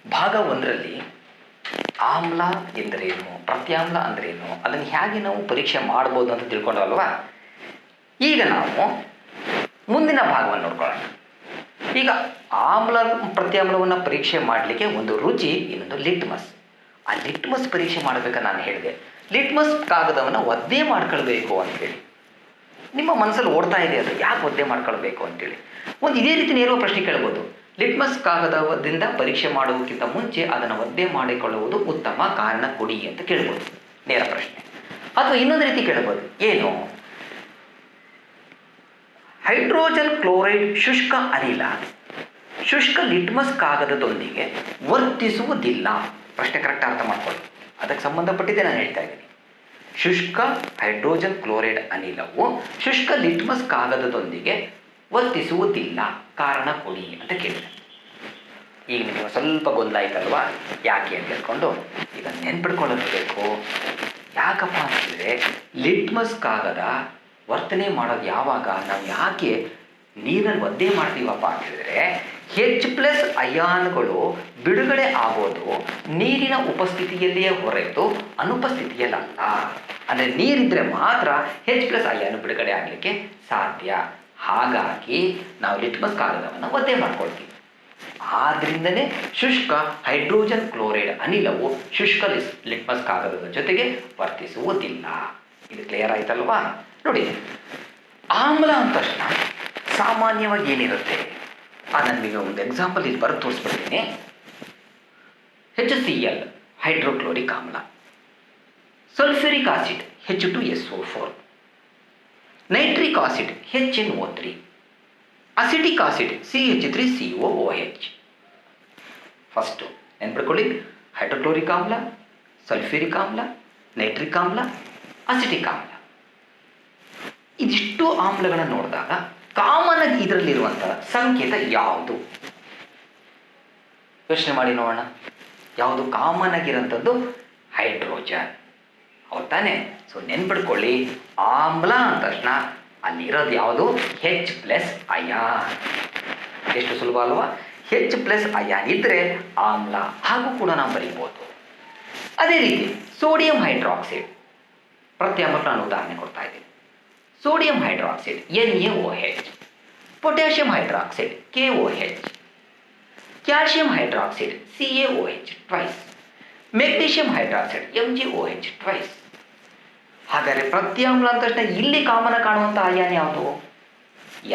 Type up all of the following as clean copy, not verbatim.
ಭಾಗ 1ರಲ್ಲಿ ಆಮ್ಲ ಎಂದರೇನು, ಪ್ರತ್ಯಾಮ್ಲ ಅಂದ್ರೇನು, ಅದನ್ನು ಹೇಗೆ ನಾವು ಪರೀಕ್ಷೆ ಮಾಡ್ಬೋದು ಅಂತ ತಿಳ್ಕೊಂಡಲ್ವಾ. ಈಗ ನಾವು ಮುಂದಿನ ಭಾಗವನ್ನು ನೋಡ್ಕೊಳ್ಳೋಣ. ಈಗ ಆಮ್ಲ ಪ್ರತ್ಯಾಮ್ಲವನ್ನು ಪರೀಕ್ಷೆ ಮಾಡಲಿಕ್ಕೆ ಒಂದು ರುಚಿ, ಇನ್ನೊಂದು ಲಿಟ್ಮಸ್. ಆ ಲಿಟ್ಮಸ್ ಪರೀಕ್ಷೆ ಮಾಡಬೇಕಾದ್ರೆ ನಾನು ಹೇಳಿದೆ, ಲಿಟ್ಮಸ್ ಕಾಗದವನ್ನು ಒದ್ದೆ ಮಾಡ್ಕೊಳ್ಬೇಕು ಅಂತೇಳಿ. ನಿಮ್ಮ ಮನಸ್ಸಲ್ಲಿ ಓಡ್ತಾ ಇದೆ ಅದು, ಯಾಕೆ ಒದ್ದೆ ಮಾಡ್ಕೊಳ್ಬೇಕು ಅಂತೇಳಿ. ಒಂದು ಇದೇ ರೀತಿ ನೇರ ಪ್ರಶ್ನೆ ಕೇಳ್ಬೋದು. ಲಿಟ್ಮಸ್ ಕಾಗದದಿಂದ ಪರೀಕ್ಷೆ ಮಾಡುವುದಕ್ಕಿಂತ ಮುಂಚೆ ಅದನ್ನು ಒದ್ದೆ ಮಾಡಿಕೊಳ್ಳುವುದು ಉತ್ತಮ, ಕಾರಣ ಕೊಡಿ ಅಂತ ಕೇಳ್ಬೋದು, ನೇರ ಪ್ರಶ್ನೆ. ಅಥವಾ ಇನ್ನೊಂದು ರೀತಿ ಕೇಳ್ಬೋದು, ಏನು, ಹೈಡ್ರೋಜನ್ ಕ್ಲೋರೈಡ್ ಶುಷ್ಕ ಅನಿಲ ಶುಷ್ಕ ಲಿಟ್ಮಸ್ ಕಾಗದದೊಂದಿಗೆ ವರ್ತಿಸುವುದಿಲ್ಲ. ಪ್ರಶ್ನೆ ಕರೆಕ್ಟ್ ಅರ್ಥ ಮಾಡ್ಕೊಳ್ಳಿ, ಅದಕ್ಕೆ ಸಂಬಂಧಪಟ್ಟಿದ್ದೆ ನಾನು ಹೇಳ್ತಾ ಇದ್ದೀನಿ. ಶುಷ್ಕ ಹೈಡ್ರೋಜನ್ ಕ್ಲೋರೈಡ್ ಅನಿಲವು ಶುಷ್ಕ ಲಿಟ್ಮಸ್ ಕಾಗದದೊಂದಿಗೆ ವರ್ತಿಸುವುದಿಲ್ಲ, ಕಾರಣ ಕೊಡಿ ಅಂತ ಕೇಳಿದೆ. ಈಗ ನಿಮಗೆ ಸ್ವಲ್ಪ ಗೊಂದಲ ಆಯ್ತಲ್ವಾ, ಯಾಕೆ ಅಂತ ಹೇಳ್ಕೊಂಡು ಇದನ್ನು ನೆನ್ಪಿಡ್ಕೊಳ್ಳಬೇಕು. ಯಾಕಪ್ಪ ಅಂತಂದರೆ ಲಿಟ್ಮಸ್ ಕಾಗದ ವರ್ತನೆ ಮಾಡೋದು ಯಾವಾಗ, ನಾವು ಯಾಕೆ ನೀರನ್ನು ಒದ್ದೆ ಮಾಡ್ತೀವಪ್ಪ ಅಂತ ಹೇಳಿದ್ರೆ, H+ ಅಯಾನ್ಗಳು ಬಿಡುಗಡೆ ಆಗೋದು ನೀರಿನ ಉಪಸ್ಥಿತಿಯಲ್ಲಿಯೇ ಹೊರತು ಅನುಪಸ್ಥಿತಿಯಲ್ಲ. ಅಂದರೆ ನೀರಿದ್ದರೆ ಮಾತ್ರ H+ ಅಯಾನು ಬಿಡುಗಡೆ ಆಗಲಿಕ್ಕೆ ಸಾಧ್ಯ. ಹಾಗಾಗಿ ನಾವು ಲಿಟ್ಮಸ್ ಕಾಗದವನ್ನು ಒದ್ದೆ ಮಾಡ್ಕೊಳ್ತೀವಿ. ಆದ್ದರಿಂದನೇ ಶುಷ್ಕ ಹೈಡ್ರೋಜನ್ ಕ್ಲೋರೈಡ್ ಅನಿಲವು ಶುಷ್ಕ ಲಿಟ್ಮಸ್ ಕಾಗದದ ಜೊತೆಗೆ ವರ್ತಿಸುವುದಿಲ್ಲ. ಇದು ಕ್ಲಿಯರ್ ಆಯ್ತಲ್ವಾ. ನೋಡಿ, ಆಮ್ಲ ಅಂದ ತಕ್ಷಣ ಸಾಮಾನ್ಯವಾಗಿ ಏನಿರುತ್ತೆ ಅದನ್ನು ನಿಮಗೆ ಒಂದು ಎಕ್ಸಾಂಪಲ್ ಇಲ್ಲಿ ಬರೆದು ತೋರಿಸ್ಬಿಡ್ತೀನಿ. HCl ಹೈಡ್ರೋಕ್ಲೋರಿಕ್ ಆಮ್ಲ, sulphuric acid H2SO4, nitric acid HNO3, acetic acid CH3COOH. First ನೆನ್ಪಿಡ್ಕೊಳ್ಳಿ, ಹೈಡ್ರೋಕ್ಲೋರಿಕ್ ಆಮ್ಲ, ಸಲ್ಫ್ಯೂರಿಕ್ ಆಮ್ಲ, ನೈಟ್ರಿಕ್ ಆಮ್ಲ, ಅಸಿಟಿಕ್ ಆಮ್ಲ. ಇದಿಷ್ಟು ಆಮ್ಲಗಳನ್ನು ನೋಡಿದಾಗ ಕಾಮನ್ ಆಗಿ ಇದರಲ್ಲಿರುವಂತಹ ಸಂಕೇತ ಯಾವುದು? ಯೋಚನೆ ಮಾಡಿ ನೋಡೋಣ. ಯಾವುದು ಕಾಮನ್ ಆಗಿರೋಂಥದ್ದು? ಹೈಡ್ರೋಜನ್, ಹೌದು ತಾನೆ? ಸೊ ನೆನ್ಪಿಡ್ಕೊಳ್ಳಿ, ಆಮ್ಲ ಅಂದ ತಕ್ಷಣ ಅಲ್ಲಿರೋದು ಯಾವುದು? H+ ion. ಎಷ್ಟು ಸುಲಭ ಅಲ್ವಾ? H+ ಅಯಾನ್ ಇದ್ದರೆ ಆಮ್ಲ, ಹಾಗೂ ಕೂಡ ನಾವು ಬರೀಬೋದು. ಅದೇ ರೀತಿ ಸೋಡಿಯಂ ಹೈಡ್ರಾಕ್ಸೈಡ್ ಪ್ರತ್ಯಾಮ್ಲಕ್ಕೆ ನಾನು ಉದಾಹರಣೆ ಕೊಡ್ತಾ ಇದ್ದೀನಿ. Sodium hydroxide NaOH, potassium hydroxide KOH, calcium hydroxide CaOH twice, magnesium hydroxide MgOH twice. ಹಾಗಾದರೆ ಪ್ರತ್ಯಾಮ್ಲ ಅಂತ ತಕ್ಷಣ ಇಲ್ಲಿ ಕಾಮನ ಕಾಣುವಂಥ ಅಯಾನ್ ಯಾವುದು?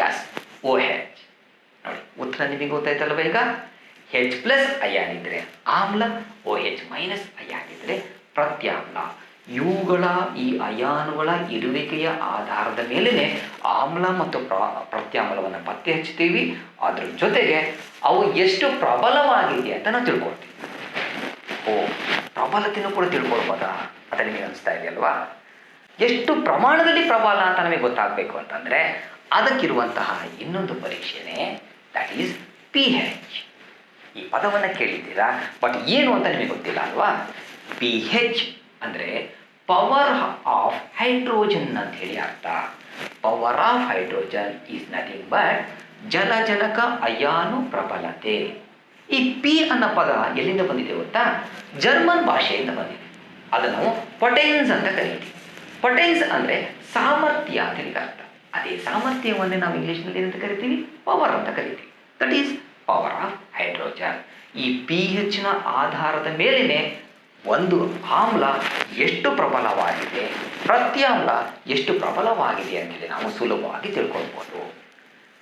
Yes, OH. ನೋಡಿ, ಉತ್ತರ ನಿಮಗೆ ಗೊತ್ತಾಯ್ತಲ್ವ ಈಗ. H+ ಅಯಾನ್ ಇದ್ದರೆ ಆಮ್ಲ, OH- ಅಯಾನ್ ಇದ್ದರೆ ಪ್ರತ್ಯಾಮ್ಲ. ಇವುಗಳ ಈ ಅಯಾನುಗಳ ಇರುವಿಕೆಯ ಆಧಾರದ ಮೇಲೇ ಆಮ್ಲ ಮತ್ತು ಪ್ರತ್ಯಾಮ್ಲವನ್ನು ಪತ್ತೆ ಹಚ್ತೀವಿ. ಅದ್ರ ಜೊತೆಗೆ ಅವು ಎಷ್ಟು ಪ್ರಬಲವಾಗಿದೆ ಅಂತ ನಾವು ತಿಳ್ಕೊಳ್ತೀವಿ. ಪ್ರಬಲತೆಯೂ ಕೂಡ ತಿಳ್ಕೊಳ್ಬೋದಾ ಅಂತ ನಿಮಗೆ ಅನಿಸ್ತಾ ಇದೆಯಲ್ವಾ? ಎಷ್ಟು ಪ್ರಮಾಣದಲ್ಲಿ ಪ್ರಬಲ ಅಂತ ನಮಗೆ ಗೊತ್ತಾಗಬೇಕು ಅಂತಂದರೆ ಅದಕ್ಕಿರುವಂತಹ ಇನ್ನೊಂದು ಪರೀಕ್ಷೆನೇ, ದಟ್ ಈಸ್ pH. ಈ ಪದವನ್ನು ಕೇಳಿದ್ದೀರಾ, ಬಟ್ ಏನು ಅಂತ ನಿಮಗೆ ಗೊತ್ತಿಲ್ಲ ಅಲ್ವಾ? pH ಅಂದರೆ ಪವರ್ ಆಫ್ ಹೈಡ್ರೋಜನ್ ಅಂತ ಹೇಳಿ ಅರ್ಥ. Power of hydrogen is nothing but ಜಲಜನಕ ಅಯಾನು ಪ್ರಬಲತೆ. ಈ ಪಿ ಅನ್ನೋ ಪದ ಎಲ್ಲಿಂದ ಬಂದಿದೆ ಗೊತ್ತಾ? ಜರ್ಮನ್ ಭಾಷೆಯಿಂದ ಬಂದಿದೆ. ಅದನ್ನು ಪೊಟೆನ್ಸ್ ಅಂತ ಕರೀತೀವಿ. ಪೊಟೆನ್ಸ್ ಅಂದರೆ ಸಾಮರ್ಥ್ಯ ಅಂತ ಹೇಳಿ ಅರ್ಥ. ಅದೇ ಸಾಮರ್ಥ್ಯವನ್ನೇ ನಾವು ಇಂಗ್ಲೀಷ್ನಲ್ಲಿ ಏನಂತ ಕರಿತೀವಿ? ಪವರ್ ಅಂತ ಕರಿತೀವಿ. That is power of hydrogen. ಈ pH ಆಧಾರದ ಮೇಲೇ ಒಂದು ಆಮ್ಲ ಎಷ್ಟು ಪ್ರಬಲವಾಗಿದೆ, ಪ್ರತ್ಯಾಮ್ಲ ಎಷ್ಟು ಪ್ರಬಲವಾಗಿದೆ ಅಂತೇಳಿ ನಾವು ಸುಲಭವಾಗಿ ತಿಳ್ಕೊಳ್ಬೋದು.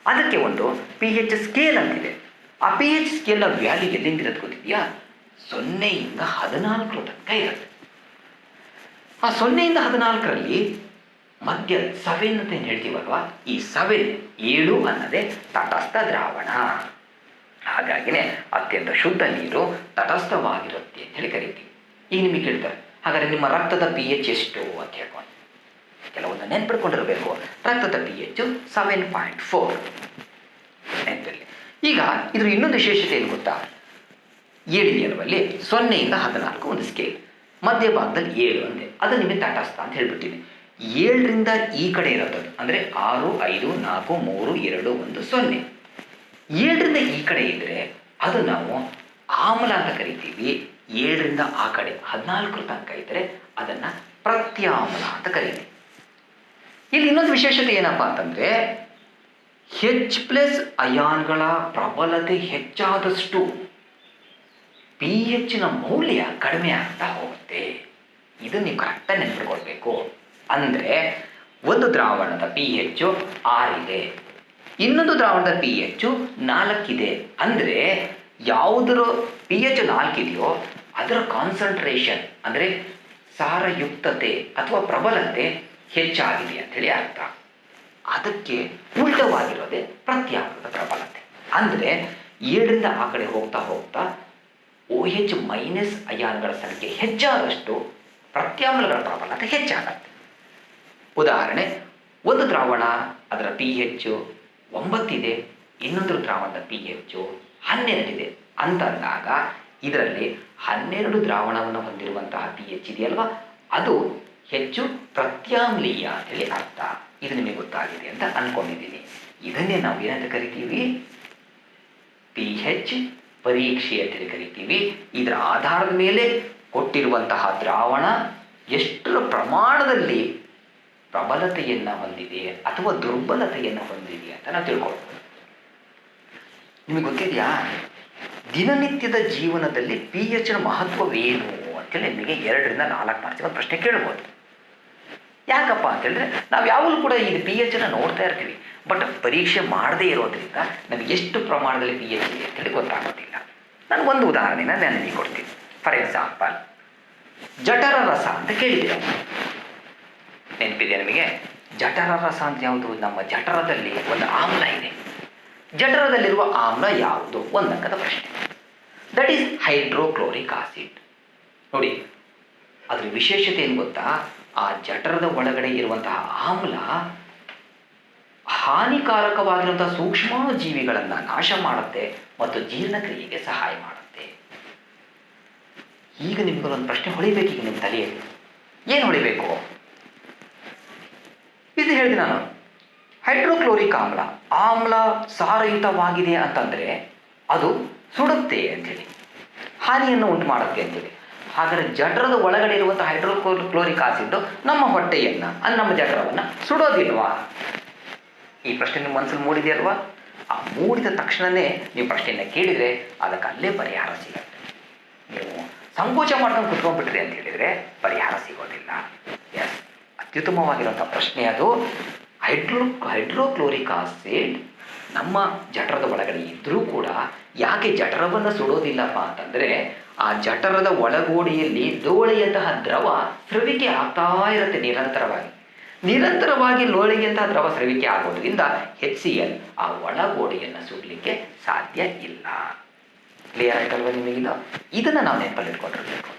ಅದಕ್ಕೆ ಒಂದು pH ಸ್ಕೇಲ್ ಅಂತಿದೆ. ಆ pH ಸ್ಕೇಲ್ನ ವ್ಯಾಲ್ಯೂ ಎಲ್ಲಿಂದಿರೋದು ಗೊತ್ತಿದೆಯಾ? 0ಯಿಂದ 14 ತನಕ ಇರುತ್ತೆ. ಆ 0ಯಿಂದ 14ರಲ್ಲಿ ಮಧ್ಯ 7 ಅಂತ ಏನು ಹೇಳ್ತೀವಲ್ವಾ, ಈ 7 ಅನ್ನೋದೇ ತಟಸ್ಥ ದ್ರಾವಣ. ಹಾಗಾಗಿನೇ ಅತ್ಯಂತ ಶುದ್ಧ ನೀರು ತಟಸ್ಥವಾಗಿರುತ್ತೆ ಅಂತ ಹೇಳಿ ಕರಿತೀವಿ. ಈಗ ನಿಮಗೆ ಕೇಳ್ತಾರೆ, ಹಾಗಾದರೆ ನಿಮ್ಮ ರಕ್ತದ pH ಎಷ್ಟು ಅಂತ ಹೇಳ್ಕೊಂಡು ಕೆಲವೊಂದು ನೆನ್ಪಿಡ್ಕೊಂಡಿರಬೇಕು. ರಕ್ತದ pH 7.4 ನೆನಪಿರಲಿ. ಈಗ ಇದ್ರ ಇನ್ನೊಂದು ವಿಶೇಷತೆ ಏನು ಗೊತ್ತಾ? ಏಳಿಗೆಯಲ್ಲಿ 0ಯಿಂದ 14 ಒಂದು ಸ್ಕೇಲ್, ಮಧ್ಯಭಾಗದಲ್ಲಿ 7 ಅಂದೆ, ಅದು ನಿಮಗೆ ತಟಸ್ಥ ಅಂತ ಹೇಳ್ಬಿಟ್ಟಿದೆ. 7ರಿಂದ ಈ ಕಡೆ ಇರೋದು ಅಂದರೆ 6, 5, 4, 3, 2, 1, 0. 7ರಿಂದ ಈ ಕಡೆ ಇದ್ದರೆ ಅದು ನಾವು ಆಮ್ಲ ಅಂತ ಕರಿತೀವಿ. 7ರಿಂದ ಆ ಕಡೆ 14 ತನಕ ಇದ್ದರೆ ಅದನ್ನು ಪ್ರತ್ಯಾಮ್ಲ ಅಂತ ಕರೀತೀವಿ. ಇಲ್ಲಿ ಇನ್ನೊಂದು ವಿಶೇಷತೆ ಏನಪ್ಪ ಅಂತಂದರೆ, H+ ಅಯಾನ್ಗಳ ಪ್ರಬಲತೆ ಹೆಚ್ಚಾದಷ್ಟು pH ನ ಮೌಲ್ಯ ಕಡಿಮೆ ಆಗ್ತಾ ಹೋಗುತ್ತೆ. ಇದನ್ನು ನೀವು ಕರೆಕ್ಟಾಗಿ ನೆನಪಿಟ್ಕೊಳ್ಬೇಕು. ಅಂದರೆ ಒಂದು ದ್ರಾವಣದ pH 6 ಇದೆ, ಇನ್ನೊಂದು ದ್ರಾವಣದ pH 4 ಇದೆ. ಅಂದರೆ ಯಾವುದರ pH 4 ಇದೆಯೋ ಅದರ ಕಾನ್ಸಂಟ್ರೇಷನ್ ಅಂದರೆ ಸಾರಯುಕ್ತತೆ ಅಥವಾ ಪ್ರಬಲತೆ ಹೆಚ್ಚಾಗಿದೆ ಅಂಥೇಳಿ ಅರ್ಥ. ಅದಕ್ಕೆ ಉಲ್ಟವಾಗಿರೋದೇ ಪ್ರತ್ಯಾಮ್ಲದ ಪ್ರಬಲತೆ. ಅಂದರೆ 7ರಿಂದ ಆ ಕಡೆ ಹೋಗ್ತಾ ಹೋಗ್ತಾ OH- ಅಯಾನ್ಗಳ ಸಂಖ್ಯೆ ಹೆಚ್ಚಾದಷ್ಟು ಪ್ರತ್ಯಾಮ್ಲಗಳ ಪ್ರಬಲತೆ ಹೆಚ್ಚಾಗತ್ತೆ. ಉದಾಹರಣೆ, ಒಂದು ದ್ರಾವಣ ಅದರ pH 9 ಇದೆ, ಇನ್ನೊಂದು ದ್ರಾವಣದ pH 12 ಇದೆ ಅಂತಂದಾಗ ಇದರಲ್ಲಿ 12 ದ್ರಾವಣವನ್ನು ಹೊಂದಿರುವಂತಹ pH ಇದೆಯಲ್ವಾ, ಅದು ಹೆಚ್ಚು ಪ್ರತ್ಯಾಮ್ಲೀಯ ಅಂತೇಳಿ ಅರ್ಥ. ಇದು ನಿಮಗೆ ಗೊತ್ತಾಗಿದೆ ಅಂತ ಅಂದ್ಕೊಂಡಿದ್ದೀನಿ. ಇದನ್ನೇ ನಾವು ಏನಂತ ಕರಿತೀವಿ? pH ಪರೀಕ್ಷೆ ಅಂತೇಳಿ ಕರಿತೀವಿ. ಇದರ ಆಧಾರದ ಮೇಲೆ ಕೊಟ್ಟಿರುವಂತಹ ದ್ರಾವಣ ಎಷ್ಟರ ಪ್ರಮಾಣದಲ್ಲಿ ಪ್ರಬಲತೆಯನ್ನು ಹೊಂದಿದೆ ಅಥವಾ ದುರ್ಬಲತೆಯನ್ನು ಹೊಂದಿದೆ ಅಂತ ನಾವು ತಿಳ್ಕೊಳ್ಬೋದು. ನಿಮಗೆ ಗೊತ್ತಿದೆಯಾ, ದಿನನಿತ್ಯದ ಜೀವನದಲ್ಲಿ pH ನ ಮಹತ್ವವೇನು ಅಂತೇಳಿ ನಿಮಗೆ 2ರಿಂದ 4 ಮಾರ್ಕ್ಸಿಗೆ ಒಂದು ಪ್ರಶ್ನೆ ಕೇಳ್ಬೋದು. ಯಾಕಪ್ಪ ಅಂತೇಳಿದ್ರೆ, ನಾವು ಯಾವಾಗಲೂ ಕೂಡ ಈ pH ನೋಡ್ತಾ ಇರ್ತೀವಿ, ಬಟ್ ಪರೀಕ್ಷೆ ಮಾಡದೇ ಇರೋದ್ರಿಂದ ನಮಗೆ ಎಷ್ಟು ಪ್ರಮಾಣದಲ್ಲಿ pH ಇದೆ ಅಂತೇಳಿ ಗೊತ್ತಾಗೋದಿಲ್ಲ. ನಾನು ಒಂದು ಉದಾಹರಣೆನ ನಾನು ನಿಮಗೆ ಕೊಡ್ತೀನಿ. ಫಾರ್ ಎಕ್ಸಾಂಪಲ್, ಜಠರ ರಸ ಅಂತ ಕೇಳಿದ್ದೀರ, ನೆನಪಿದೆ ನಿಮಗೆ? ಜಠರ ರಸ ಅಂತ ಯಾವುದು? ನಮ್ಮ ಜಠರದಲ್ಲಿ ಒಂದು ಆಮ್ಲ ಇದೆ. ಜಠರದಲ್ಲಿರುವ ಆಮ್ಲ ಯಾವುದು? ಒಂದು ಅಂಕದ ಪ್ರಶ್ನೆ. That is hydrochloric acid. ನೋಡಿ, ಅದರ ವಿಶೇಷತೆ ಏನು ಗೊತ್ತಾ? ಆ ಜಠರದ ಒಳಗಡೆ ಇರುವಂತಹ ಆಮ್ಲ ಹಾನಿಕಾರಕವಾಗಿರುವಂತಹ ಸೂಕ್ಷ್ಮಾಣು ಜೀವಿಗಳನ್ನು ನಾಶ ಮಾಡುತ್ತೆ ಮತ್ತು ಜೀರ್ಣಕ್ರಿಯೆಗೆ ಸಹಾಯ ಮಾಡುತ್ತೆ. ಈಗ ನಿಮ್ಗೊಂದು ಪ್ರಶ್ನೆ ಹೊಳಿಬೇಕು. ಈಗ ನಿಮ್ಮ ತಲೆಯಲ್ಲಿ ಏನು ಹೊಳಿಬೇಕು? ಇದು ಹೇಳಿದೆ ನಾನು, ಹೈಡ್ರೋಕ್ಲೋರಿಕ್ ಆಮ್ಲ ಸಾರಯುತವಾಗಿದೆ ಅಂತಂದರೆ ಅದು ಸುಡುತ್ತೆ ಅಂಥೇಳಿ, ಹಾನಿಯನ್ನು ಉಂಟು ಮಾಡುತ್ತೆ ಅಂತೇಳಿ. ಹಾಗಾದರೆ ಜಠರದ ಒಳಗಡೆ ಇರುವಂಥ ಹೈಡ್ರೋಕ್ಲೋರಿಕ್ ಆಸಿಡ್ ನಮ್ಮ ಹೊಟ್ಟೆಯನ್ನು ನಮ್ಮ ಜಠರವನ್ನು ಸುಡೋದಿಲ್ವಾ? ಈ ಪ್ರಶ್ನೆ ನಿಮ್ಮ ಮನಸ್ಸಲ್ಲಿ ಮೂಡಿದೆಯಲ್ವಾ? ಆ ಮೂಡಿದ ತಕ್ಷಣವೇ ನೀವು ಪ್ರಶ್ನೆಯನ್ನು ಕೇಳಿದರೆ ಅದಕ್ಕೆ ಅಲ್ಲೇ ಪರಿಹಾರ ಸಿಗುತ್ತೆ. ನೀವು ಸಂಕೋಚ ಮಾಡ್ಕೊಂಡು ಕುತ್ಕೊಂಡ್ಬಿಟ್ರಿ ಅಂತ ಹೇಳಿದರೆ ಪರಿಹಾರ ಸಿಗೋದಿಲ್ಲ. ಎಸ್, ಅತ್ಯುತ್ತಮವಾಗಿರುವಂಥ ಪ್ರಶ್ನೆ ಅದು. ಹೈಡ್ರೋಕ್ಲೋರಿಕ್ ಆಸಿಡ್ ನಮ್ಮ ಜಠರದ ಒಳಗಡೆ ಇದ್ದರೂ ಕೂಡ ಯಾಕೆ ಜಠರವನ್ನು ಸುಡೋದಿಲ್ಲಪ್ಪ ಅಂತಂದರೆ, ಆ ಜಠರದ ಒಳಗೋಡೆಯಲ್ಲಿ ಲೋಳೆಯಂತಹ ದ್ರವ ಸ್ರವಿಕೆ ಆಗ್ತಾ ಇರುತ್ತೆ ನಿರಂತರವಾಗಿ ಲೋಳೆಯಂತಹ ದ್ರವ ಸ್ರವಿಕೆ ಆಗೋದ್ರಿಂದ HCl ಆ ಒಳಗೋಡೆಯನ್ನು ಸುಡಲಿಕ್ಕೆ ಸಾಧ್ಯ ಇಲ್ಲ. ಕ್ಲಿಯರ್ ಆಯ್ತಲ್ವ ನಿಮಗಿದು? ಇದನ್ನು ನಾವು ನೆನಪಲ್ಲಿ ಇಟ್ಕೊಂಡಿರ್ಬೇಕು.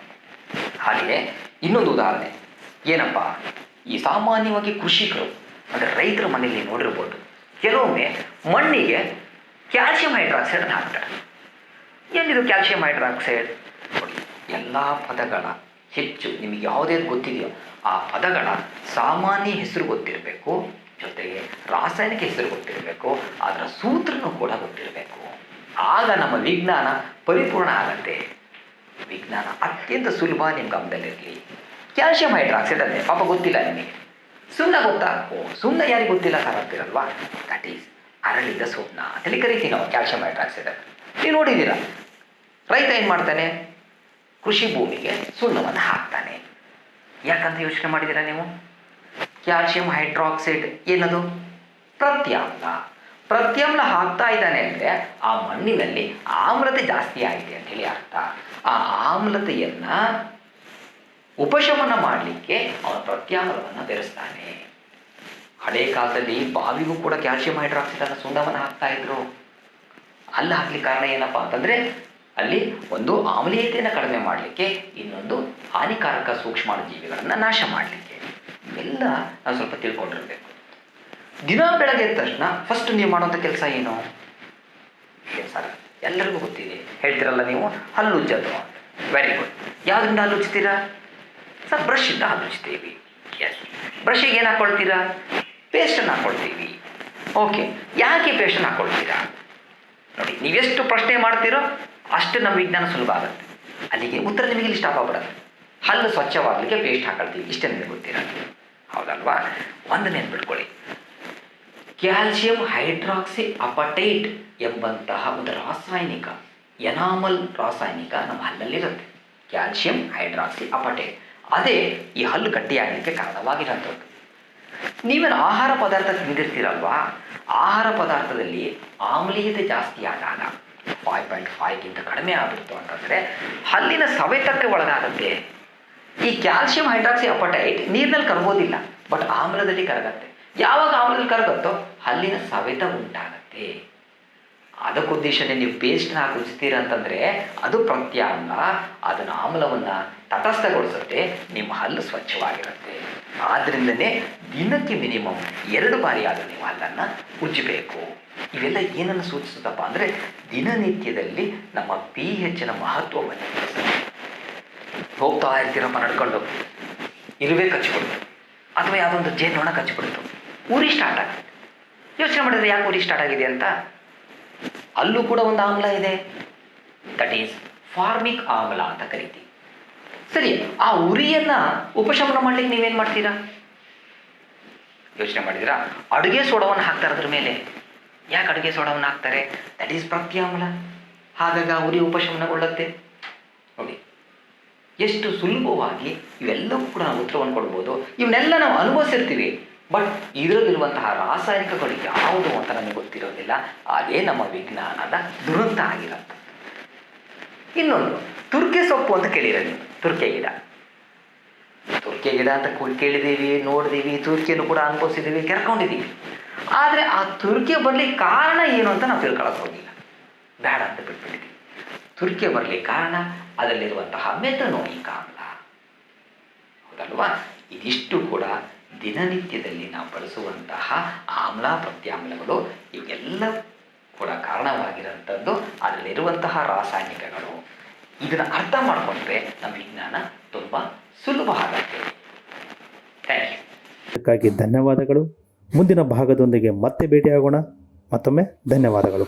ಹಾಗೆಯೇ ಇನ್ನೊಂದು ಉದಾಹರಣೆ ಏನಪ್ಪ, ಈ ಸಾಮಾನ್ಯವಾಗಿ ಕೃಷಿಕರು ಅಂದರೆ ರೈತರ ಮನೆಯಲ್ಲಿ ನೋಡಿರ್ಬೋದು, ಕೆಲವೊಮ್ಮೆ ಮಣ್ಣಿಗೆ ಕ್ಯಾಲ್ಸಿಯಂ ಹೈಡ್ರಾಕ್ಸೈಡನ್ನು ಹಾಕ್ತಾರೆ. ಏನಿದು ಕ್ಯಾಲ್ಸಿಯಂ ಹೈಡ್ರಾಕ್ಸೈಡ್? ನೋಡಿ, ಎಲ್ಲ ಪದಗಳ ಹೆಚ್ಚು ನಿಮಗೆ ಯಾವುದೇ ಗೊತ್ತಿದೆಯೋ ಆ ಪದಗಳ ಸಾಮಾನ್ಯ ಹೆಸರು ಗೊತ್ತಿರಬೇಕು, ಜೊತೆಗೆ ರಾಸಾಯನಿಕ ಹೆಸರು ಗೊತ್ತಿರಬೇಕು, ಅದರ ಸೂತ್ರನೂ ಕೂಡ ಗೊತ್ತಿರಬೇಕು. ಆಗ ನಮ್ಮ ವಿಜ್ಞಾನ ಪರಿಪೂರ್ಣ ಆಗತ್ತೆ. ವಿಜ್ಞಾನ ಅತ್ಯಂತ ಸುಲಭ. ನಿಮ್ಮ ಗಮನದಲ್ಲಿರಲಿ. ಕ್ಯಾಲ್ಸಿಯಂ ಹೈಡ್ರಾಕ್ಸೈಡ್ ಅಂದರೆ ಪಾಪ ಗೊತ್ತಿಲ್ಲ ನಿಮಗೆ. ಸುಣ್ಣ ಗೊತ್ತಾ? ಸುಣ್ಣ ಯಾರಿಗೆ ಗೊತ್ತಿಲ್ಲ ಸರ್ ಅಂತೀರಲ್ವಾ? ದಟ್ ಈಸ್ ಅರಳಿದ ಸುಣ್ಣ ಅಂತೇಳಿ ಕರಿತೀವಿ ನಾವು ಕ್ಯಾಲ್ಸಿಯಂ ಹೈಡ್ರಾಕ್ಸೈಡ್. ನೀವು ನೋಡಿದ್ದೀರ, ರೈತ ಏನು ಮಾಡ್ತಾನೆ? ಕೃಷಿ ಭೂಮಿಗೆ ಸುಣ್ಣವನ್ನು ಹಾಕ್ತಾನೆ. ಯಾಕಂತ ಯೋಚನೆ ಮಾಡಿದ್ದೀರಾ ನೀವು? ಕ್ಯಾಲ್ಸಿಯಂ ಹೈಡ್ರಾಕ್ಸೈಡ್ ಏನದು? ಪ್ರತ್ಯಾಮ್ಲ ಹಾಕ್ತಾ ಇದ್ದಾನೆ ಅಂದರೆ ಆ ಮಣ್ಣಿನಲ್ಲಿ ಆಮ್ಲತೆ ಜಾಸ್ತಿ ಆಗಿದೆ ಅಂತೇಳಿ ಅರ್ಥ. ಆ ಆಮ್ಲತೆಯನ್ನು ಉಪಶಮನ ಮಾಡಲಿಕ್ಕೆ ಅವನು ಪ್ರತ್ಯಾಮ್ಲವನ್ನು ಬೆರೆಸ್ತಾನೆ. ಹಳೆ ಕಾಲದಲ್ಲಿ ಬಾವಿಗೂ ಕೂಡ ಕ್ಯಾಲ್ಸಿಯಂ ಹೈಡ್ರಾಕ್ಸೈಡನ್ನು ಸುಣ್ಣವನ್ನು ಹಾಕ್ತಾ ಇದ್ರು. ಅಲ್ಲಿ ಹಾಕ್ಲಿಕ್ಕೆ ಕಾರಣ ಏನಪ್ಪ ಅಂತಂದರೆ, ಅಲ್ಲಿ ಒಂದು ಆಮ್ಲೀಯತೆಯನ್ನು ಕಡಿಮೆ ಮಾಡಲಿಕ್ಕೆ, ಇನ್ನೊಂದು ಹಾನಿಕಾರಕ ಸೂಕ್ಷ್ಮಾಣು ಜೀವಿಗಳನ್ನು ನಾಶ ಮಾಡಲಿಕ್ಕೆ. ಇವೆಲ್ಲ ನಾವು ಸ್ವಲ್ಪ ತಿಳ್ಕೊಂಡಿರಬೇಕು. ದಿನ ಬೆಳಗ್ಗೆ ಎದ್ದ ತಕ್ಷಣ ಫಸ್ಟ್ ನೀವು ಮಾಡುವಂಥ ಕೆಲಸ ಏನು? ಸರ್ ಎಲ್ಲರಿಗೂ ಗೊತ್ತಿದೆ, ಹೇಳ್ತೀರಲ್ಲ ನೀವು, ಹಲ್ಲುಜ್ಜೋದು. Very good. ಯಾವುದರಿಂದ ಹಲ್ಲುಜ್ತೀರಾ? ಸರ್ ಬ್ರಷಿಂದ ಹಲ್ಲುಜ್ತೀವಿ. ಎಸ್. ಬ್ರಷಿಗೆ ಏನು ಹಾಕ್ಕೊಳ್ತೀರಾ? ಪೇಸ್ಟನ್ನು ಹಾಕ್ಕೊಳ್ತೀವಿ. ಓಕೆ, ಯಾಕೆ ಪೇಸ್ಟನ್ನು ಹಾಕ್ಕೊಳ್ತೀರಾ? ನೋಡಿ, ನೀವೆಷ್ಟು ಪ್ರಶ್ನೆ ಮಾಡ್ತೀರೋ ಅಷ್ಟು ನಮ್ಮ ವಿಜ್ಞಾನ ಸುಲಭ ಆಗುತ್ತೆ. ಅಲ್ಲಿಗೆ ಉತ್ತರ ನಿಮಗೆ ಇಲ್ಲಿ ಸ್ಟಾಪ್ ಆಗ್ಬಿಡೋದು. ಹಲ್ಲು ಸ್ವಚ್ಛವಾಗಲಿಕ್ಕೆ ಪೇಸ್ಟ್ ಹಾಕೊಳ್ತೀವಿ, ಇಷ್ಟೇ ನಿಮಗೆ ಗೊತ್ತಿರೋದು, ಹೌದಲ್ವಾ? ಒಂದು ನೆನ್ಪಿಟ್ಕೊಳ್ಳಿ, ಕ್ಯಾಲ್ಸಿಯಂ ಹೈಡ್ರಾಕ್ಸಿ ಅಪಟೈಟ್ ಎಂಬಂತಹ ಒಂದು ರಾಸಾಯನಿಕ, ಎನಾಮಲ್ ರಾಸಾಯನಿಕ ನಮ್ಮ ಹಲ್ಲಲ್ಲಿರುತ್ತೆ. ಕ್ಯಾಲ್ಸಿಯಂ ಹೈಡ್ರಾಕ್ಸಿ ಅಪಟೈಟ್, ಅದೇ ಈ ಹಲ್ಲು ಗಟ್ಟಿಯಾಗಲಿಕ್ಕೆ ಕಾರಣವಾಗಿರೋಂಥದ್ದು. ನೀವೇನು ಆಹಾರ ಪದಾರ್ಥ ತಿಂದಿರ್ತೀರಲ್ವಾ, ಆಹಾರ ಪದಾರ್ಥದಲ್ಲಿ ಆಮ್ಲೀಯತೆ ಜಾಸ್ತಿ ಆದಾಗ 5.5ಗಿಂತ ಕಡಿಮೆ ಆಗ್ಬಿಡ್ತು ಅಂತಂದರೆ ಹಲ್ಲಿನ ಸವೆತಕ್ಕೆ ಒಳಗಾಗುತ್ತೆ. ಈ ಕ್ಯಾಲ್ಸಿಯಂ ಹೈಡ್ರಾಕ್ಸಿ ಅಪಟೈಟ್ ನೀರಿನಲ್ಲಿ ಕರಗೋದಿಲ್ಲ, ಬಟ್ ಆಮ್ಲದಲ್ಲಿ ಕರಗತ್ತೆ. ಯಾವಾಗ ಆಮ್ಲದಲ್ಲಿ ಕರಗುತ್ತೋ ಹಲ್ಲಿನ ಸವೆತ ಉಂಟಾಗತ್ತೆ. ಅದಕ್ಕೋದ್ದೇಶನೇ ನೀವು ಪೇಸ್ಟ್ನ ಹಾಕಿ ಉಜ್ತೀರ ಅಂತಂದರೆ ಅದು ಪ್ರತ್ಯಾಮ್ಲ, ಅದನ್ನು ಆಮ್ಲವನ್ನು ತಟಸ್ಥಗೊಳಿಸುತ್ತೆ, ನಿಮ್ಮ ಹಲ್ಲು ಸ್ವಚ್ಛವಾಗಿರುತ್ತೆ. ಆದ್ದರಿಂದನೇ ದಿನಕ್ಕೆ ಮಿನಿಮಮ್ 2 ಬಾರಿ ಆದರೂ ನೀವು ಹಲ್ಲನ್ನು ಉಜ್ಜಬೇಕು. ಇವೆಲ್ಲ ಏನನ್ನು ಸೂಚಿಸುತ್ತಪ್ಪ ಅಂದರೆ ದಿನನಿತ್ಯದಲ್ಲಿ ನಮ್ಮ pHನ ಮಹತ್ವವನ್ನು ತಿಳಿಸುತ್ತೆ. ಹೋಗ್ತಾ ಇರ್ತೀರಪ್ಪ ನಡ್ಕೊಂಡು, ಇರುವೆ ಕಚ್ಚಿಬಿಡ್ತು ಅಥವಾ ಯಾವುದೊಂದು ಜೇನುನೊಣ ಕಚ್ಚಿಬಿಡ್ತು, ಉರಿ ಸ್ಟಾರ್ಟ್ ಆಗುತ್ತೆ. ಯೋಚನೆ ಮಾಡಿದರೆ ಯಾಕೆ ಉರಿ ಸ್ಟಾರ್ಟ್ ಆಗಿದೆ ಅಂತ? ಅಲ್ಲೂ ಕೂಡ ಒಂದು ಆಮ್ಲ ಇದೆ, ದಟ್ ಈಸ್ ಫಾರ್ಮಿಕ್ ಆಮ್ಲ ಅಂತ ಕರಿತೀವಿ. ಸರಿ, ಆ ಉರಿಯನ್ನು ಉಪಶಮನ ಮಾಡ್ಲಿಕ್ಕೆ ನೀವೇನು ಮಾಡ್ತೀರಾ? ಯೋಚನೆ ಮಾಡಿದ್ದೀರಾ? ಅಡುಗೆ ಸೋಡವನ್ನು ಹಾಕ್ತಾರೆ ಅದ್ರ ಮೇಲೆ. ಯಾಕೆ ಅಡುಗೆ ಸೋಡವನ್ನು ಹಾಕ್ತಾರೆ? ದಟ್ ಈಸ್ ಪ್ರತ್ಯಾಮ್ಲ. ಹಾಗಾಗಿ ಆ ಉರಿ ಉಪಶಮನಗೊಳ್ಳುತ್ತೆ. ನೋಡಿ ಎಷ್ಟು ಸುಲಭವಾಗಿ ಇವೆಲ್ಲವೂ ಕೂಡ ನಾವು ಉತ್ತರವನ್ನು ಕೊಡ್ಬೋದು. ಇವನ್ನೆಲ್ಲ ನಾವು ಅನುಭವಿಸಿರ್ತೀವಿ, ಬಟ್ ಇದರಲ್ಲಿರುವಂತಹ ರಾಸಾಯನಿಕಗಳು ಯಾವುದು ಅಂತ ನಮಗೆ ಗೊತ್ತಿರೋದಿಲ್ಲ. ಅದೇ ನಮ್ಮ ವಿಜ್ಞಾನದ ದುರಂತ ಆಗಿರುತ್ತೆ. ಇನ್ನೊಂದು ತುರ್ಕೆ ಸೊಪ್ಪು ಅಂತ ಕೇಳಿರ ನೀವು. ತುರ್ಕೆ ಗಿಡ ಅಂತ ಕೇಳಿದ್ದೀವಿ, ನೋಡಿದೀವಿ, ತುರ್ಕೆಯನ್ನು ಕೂಡ ಅನುಭವಿಸಿದ್ದೀವಿ, ಕೆರ್ಕೊಂಡಿದ್ದೀವಿ. ಆದರೆ ಆ ತುರ್ಕೆ ಬರಲಿಕ್ಕೆ ಕಾರಣ ಏನು ಅಂತ ನಾವು ತಿಳ್ಕೊಳ್ಳೋಕೆ ಹೋಗಿಲ್ಲ, ಬೇಡ ಅಂತ ಬಿಟ್ಬಿಟ್ಟಿದ್ದೀವಿ. ತುರ್ಕೆ ಬರಲಿಕ್ಕೆ ಕಾರಣ ಅದರಲ್ಲಿರುವಂತಹ ಮೆಥನೋಯಿಕ್ ಆಮ್ಲ, ಹೌದಲ್ವಾ? ಇದಿಷ್ಟು ಕೂಡ ದಿನನಿತ್ಯದಲ್ಲಿ ನಾವು ಬಳಸುವಂತಹ ಆಮ್ಲ ಪ್ರತ್ಯಾಮ್ಲಗಳು, ಇವೆಲ್ಲ ಕೂಡ ಕಾರಣವಾಗಿರುವಂಥದ್ದು ಅದರಲ್ಲಿರುವಂತಹ ರಾಸಾಯನಿಕಗಳು. ಇದನ್ನು ಅರ್ಥ ಮಾಡಿಕೊಂಡ್ರೆ ನಮ್ಮ ವಿಜ್ಞಾನ ತುಂಬ ಸುಲಭ ಆಗುತ್ತೆ. Thank you. ಅದಕ್ಕಾಗಿ ಧನ್ಯವಾದಗಳು. ಮುಂದಿನ ಭಾಗದೊಂದಿಗೆ ಮತ್ತೆ ಭೇಟಿಯಾಗೋಣ. ಮತ್ತೊಮ್ಮೆ ಧನ್ಯವಾದಗಳು.